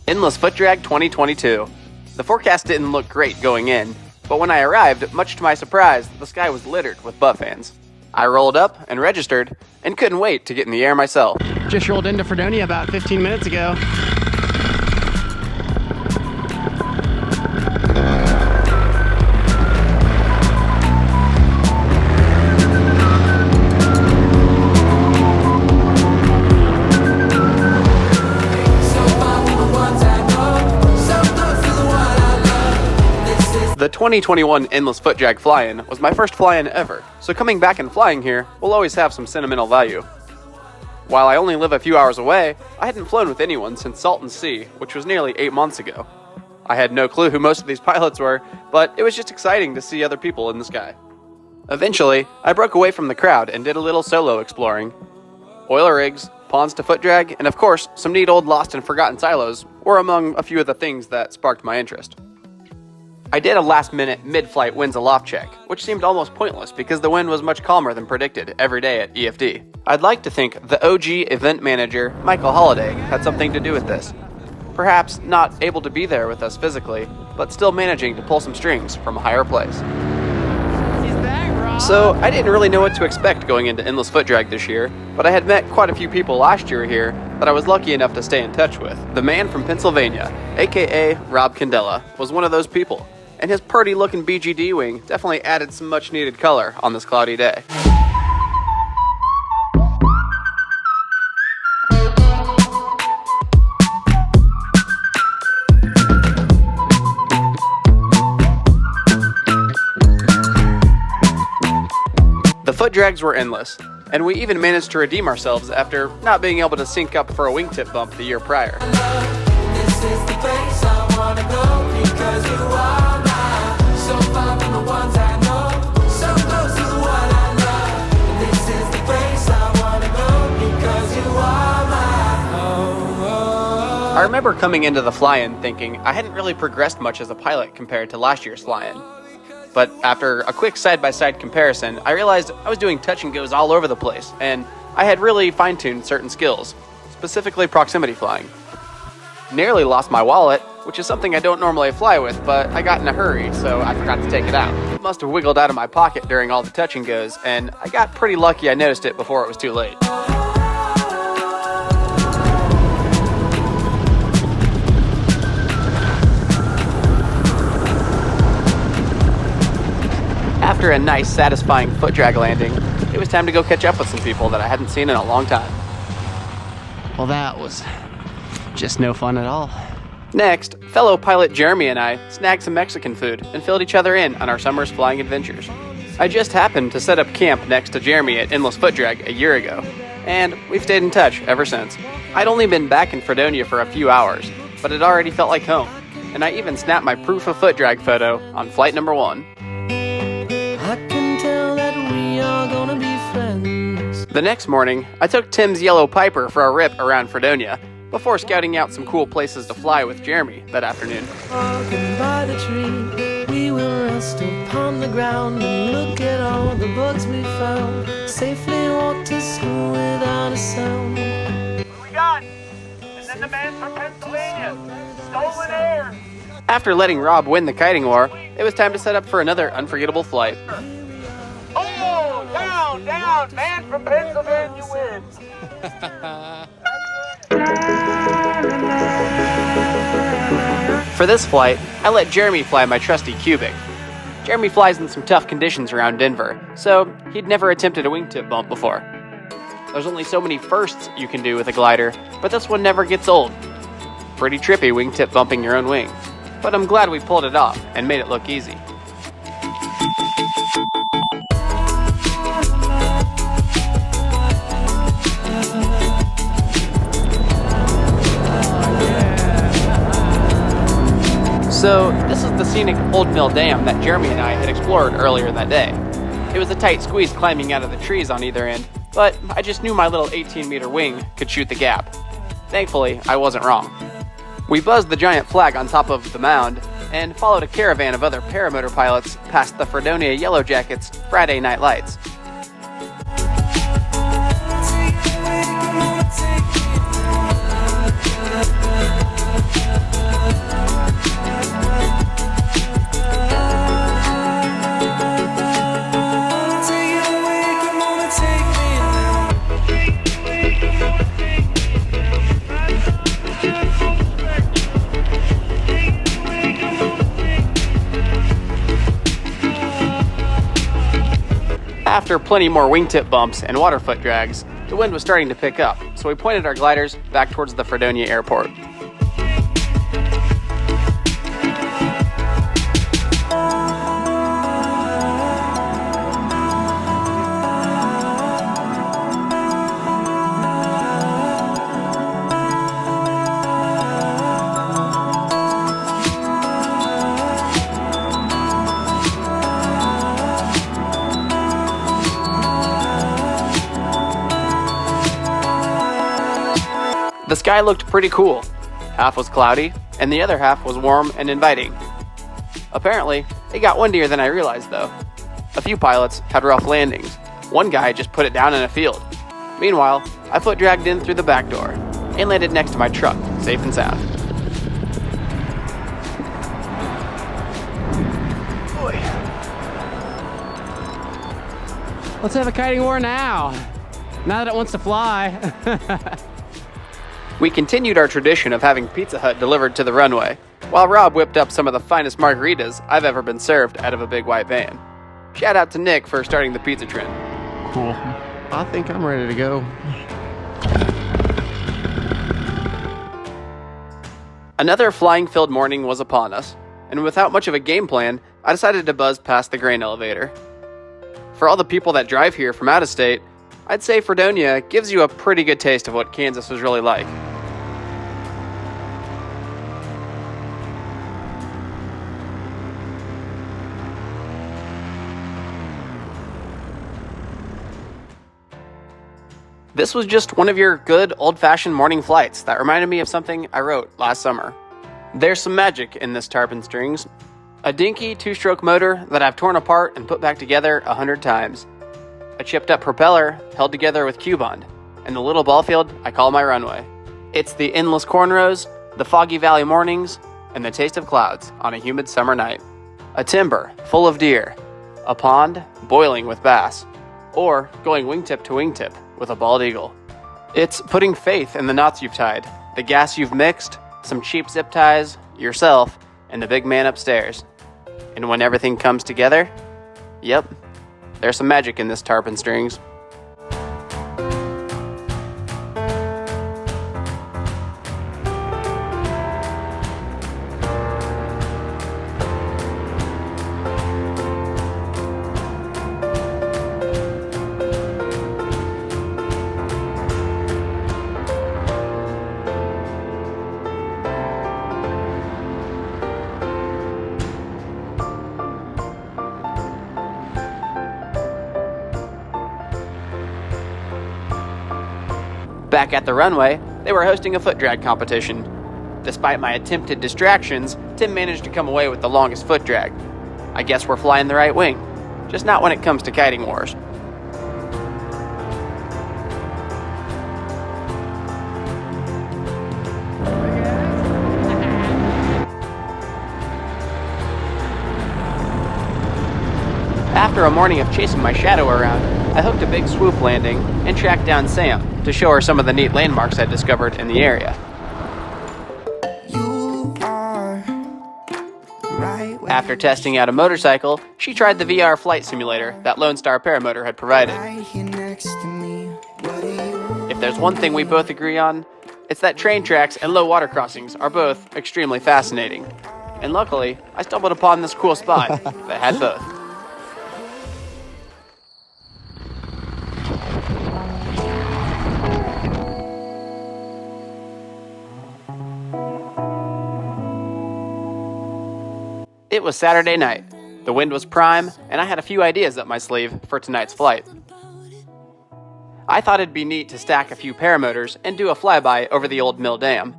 Endless Foot Drag 2022. The forecast didn't look great going in, but when I arrived, much to my surprise, the sky was littered with butt fans. I rolled up and registered, and couldn't wait to get in the air myself. Just rolled into Fredonia about 15 minutes ago. The 2021 Endless Foot Drag fly-in was my first fly-in ever, so coming back and flying here will always have some sentimental value. While I only live a few hours away, I hadn't flown with anyone since Salton Sea, which was nearly 8 months ago. I had no clue who most of these pilots were, but it was just exciting to see other people in the sky. Eventually, I broke away from the crowd and did a little solo exploring. Oil rigs, ponds to foot drag, and of course, some neat old lost and forgotten silos were among a few of the things that sparked my interest. I did a last-minute mid-flight winds aloft check, which seemed almost pointless because the wind was much calmer than predicted every day at EFD. I'd like to think the OG event manager, Michael Holliday, had something to do with this. Perhaps not able to be there with us physically, but still managing to pull some strings from a higher place. So I didn't really know what to expect going into Endless Foot Drag this year, but I had met quite a few people last year here that I was lucky enough to stay in touch with. The man from Pennsylvania, aka Rob Candela, was one of those people, and his purty-looking BGD wing definitely added some much-needed color on this cloudy day. The foot drags were endless, and we even managed to redeem ourselves after not being able to sync up for a wingtip bump the year prior. This is the place I wanna go because you are mine. So far from the ones I know, so close to the one I love. This is the place I wanna go because you are mine. Oh. I remember coming into the fly-in thinking I hadn't really progressed much as a pilot compared to last year's fly-in. But after a quick side-by-side comparison, I realized I was doing touch and goes all over the place, and I had really fine-tuned certain skills, specifically proximity flying. Nearly lost my wallet, which is something I don't normally fly with, but I got in a hurry, so I forgot to take it out. It must have wiggled out of my pocket during all the touch and goes, and I got pretty lucky I noticed it before it was too late. After a nice, satisfying foot drag landing, it was time to go catch up with some people that I hadn't seen in a long time. Well, that was just no fun at all. Next, fellow pilot Jeremy and I snagged some Mexican food and filled each other in on our summer's flying adventures. I just happened to set up camp next to Jeremy at Endless Foot Drag a year ago, and we've stayed in touch ever since. I'd only been back in Fredonia for a few hours, but it already felt like home, and I even snapped my proof of foot drag photo on flight number 1. I can tell that we are gonna be friends. The next morning, I took Tim's yellow Piper for a rip around Fredonia before scouting out some cool places to fly with Jeremy that afternoon. Walking by the tree, we will rest upon the ground and look at all the bugs we found. Safely walk to school without a sound. What we got? And then the man from Pennsylvania. Stolen air. After letting Rob win the kiting war, it was time to set up for another unforgettable flight. Oh, down, down. Man from Pennsylvania wins. For this flight, I let Jeremy fly my trusty Cubic. Jeremy flies in some tough conditions around Denver, so he'd never attempted a wingtip bump before. There's only so many firsts you can do with a glider, but this one never gets old. Pretty trippy wingtip bumping your own wing, but I'm glad we pulled it off and made it look easy. So, this is the scenic Old Mill Dam that Jeremy and I had explored earlier that day. It was a tight squeeze climbing out of the trees on either end, but I just knew my little 18-meter wing could shoot the gap. Thankfully, I wasn't wrong. We buzzed the giant flag on top of the mound and followed a caravan of other paramotor pilots past the Fredonia Yellow Jackets' Friday night lights. After plenty more wingtip bumps and water foot drags, the wind was starting to pick up, so we pointed our gliders back towards the Fredonia airport. The sky looked pretty cool. Half was cloudy, and the other half was warm and inviting. Apparently, it got windier than I realized though. A few pilots had rough landings. One guy just put it down in a field. Meanwhile, I foot dragged in through the back door and landed next to my truck, safe and sound. Boy. Let's have a kiting war now that it wants to fly. We continued our tradition of having Pizza Hut delivered to the runway, while Rob whipped up some of the finest margaritas I've ever been served out of a big white van. Shout out to Nick for starting the pizza trend. Cool. I think I'm ready to go. Another flying-filled morning was upon us, and without much of a game plan, I decided to buzz past the grain elevator. For all the people that drive here from out of state, I'd say Fredonia gives you a pretty good taste of what Kansas was really like. This was just one of your good old-fashioned morning flights that reminded me of something I wrote last summer. There's some magic in this tarpon strings. A dinky two-stroke motor that I've torn apart and put back together 100 times. A chipped-up propeller held together with Q-bond, and the little ball field I call my runway. It's the endless cornrows, the foggy valley mornings, and the taste of clouds on a humid summer night. A timber full of deer, a pond boiling with bass, or going wingtip to wingtip with a bald eagle. It's putting faith in the knots you've tied, the gas you've mixed, some cheap zip ties, yourself, and the big man upstairs. And when everything comes together, yep, there's some magic in this tarpon strings. Back at the runway, they were hosting a foot drag competition. Despite my attempted distractions, Tim managed to come away with the longest foot drag. I guess we're flying the right wing, just not when it comes to kiting wars. After a morning of chasing my shadow around, I hooked a big swoop landing and tracked down Sam to show her some of the neat landmarks I'd discovered in the area. After testing out a motorcycle, she tried the VR flight simulator that Lone Star Paramotor had provided. If there's one thing we both agree on, it's that train tracks and low water crossings are both extremely fascinating. And luckily, I stumbled upon this cool spot that had both. It was Saturday night. The wind was prime, and I had a few ideas up my sleeve for tonight's flight. I thought it'd be neat to stack a few paramotors and do a flyby over the old mill dam.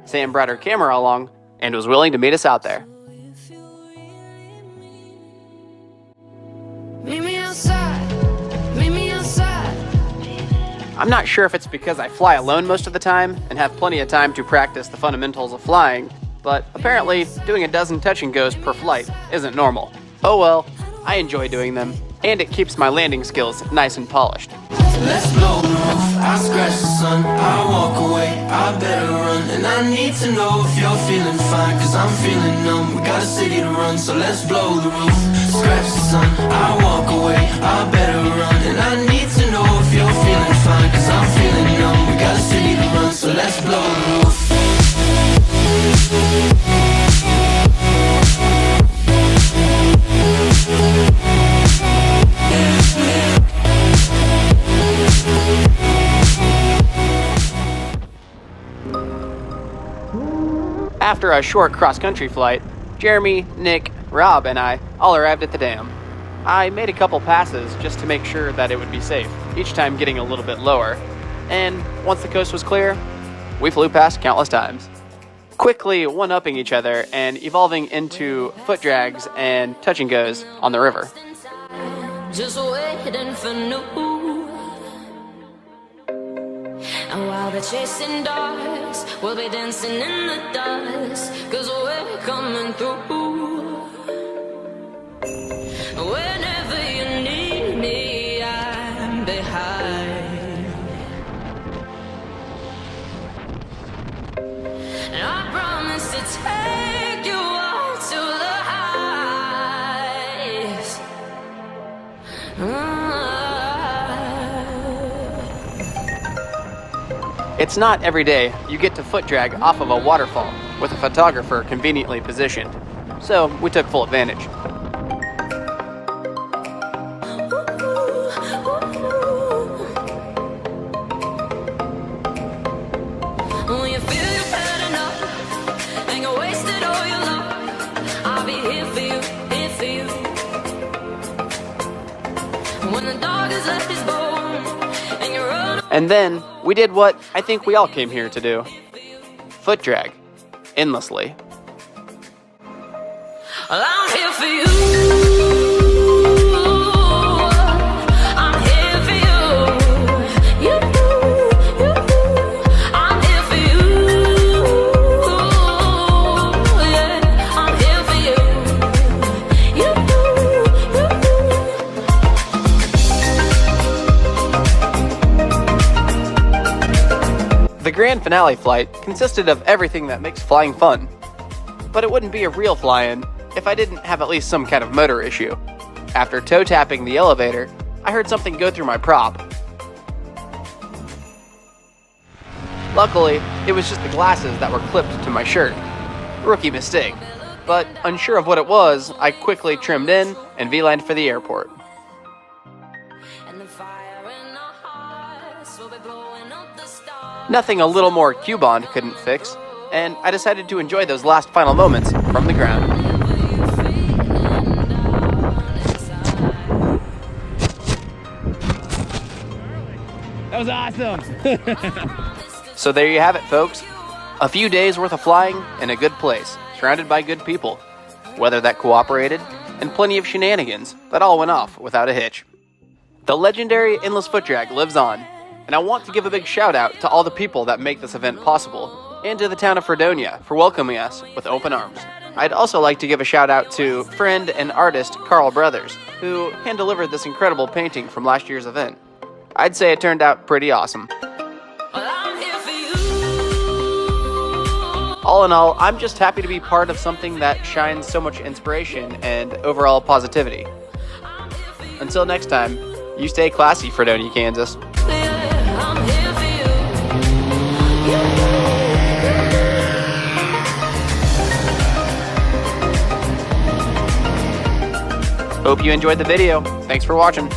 Sam brought her camera along and was willing to meet us out there. Meet me outside. Meet me outside. I'm not sure if it's because I fly alone most of the time and have plenty of time to practice the fundamentals of flying, but apparently doing a dozen touch and goes per flight isn't normal. Oh well, I enjoy doing them, and it keeps my landing skills nice and polished. Let's blow the roof. I scratch the sun. I walk away. I better run and I need to know if you're feeling fine, cause I'm feeling numb. We got a city to run, so let's blow the roof. Scratch the sun, I walk away, I better run. And I need to know if you're feeling fine, cause I'm feeling numb. We got a city to run, so let's blow the roof. After a short cross-country flight, Jeremy, Nick, Rob, and I all arrived at the dam. I made a couple passes just to make sure that it would be safe, each time getting a little bit lower. And once the coast was clear, we flew past countless times, quickly one-upping each other and evolving into foot drags and touch and goes on the river. Just waiting for new. And while they're chasing dogs, we'll be dancing in the dust, cause we're coming through. Whenever you need me, I'm behind. And I promise to take you all to the heights. It's not every day you get to foot drag off of a waterfall with a photographer conveniently positioned, so we took full advantage. When you feel you've had enough and you wasted all your love, I'll be here for you, here for you. When the dog has left his bone and you run. And then we did what I think we all came here to do: foot drag endlessly. Well, I'm here for you. I'm here for you. You. I'm here for you. Yeah, I'm here for you. You. The grand finale flight consisted of everything that makes flying fun. But it wouldn't be a real fly-in if I didn't have at least some kind of motor issue. After toe-tapping the elevator, I heard something go through my prop. Luckily, it was just the glasses that were clipped to my shirt. Rookie mistake. But unsure of what it was, I quickly trimmed in and V-lined for the airport. And the fire in our hearts will be blowing up the stars. Nothing a little more Q-Bond couldn't fix, and I decided to enjoy those last final moments from the ground. That was awesome. So there you have it, folks. A few days worth of flying in a good place, surrounded by good people, weather that cooperated, and plenty of shenanigans that all went off without a hitch. The legendary Endless Foot Drag lives on, and I want to give a big shout out to all the people that make this event possible, and to the town of Fredonia for welcoming us with open arms. I'd also like to give a shout out to friend and artist Carl Brothers, who hand-delivered this incredible painting from last year's event. I'd say it turned out pretty awesome. Well, I'm here for you. All in all, I'm just happy to be part of something that shines so much inspiration and overall positivity. Until next time, you stay classy, Fredonia, Kansas. Yeah, I'm here for you. Hope you enjoyed the video. Thanks for watching.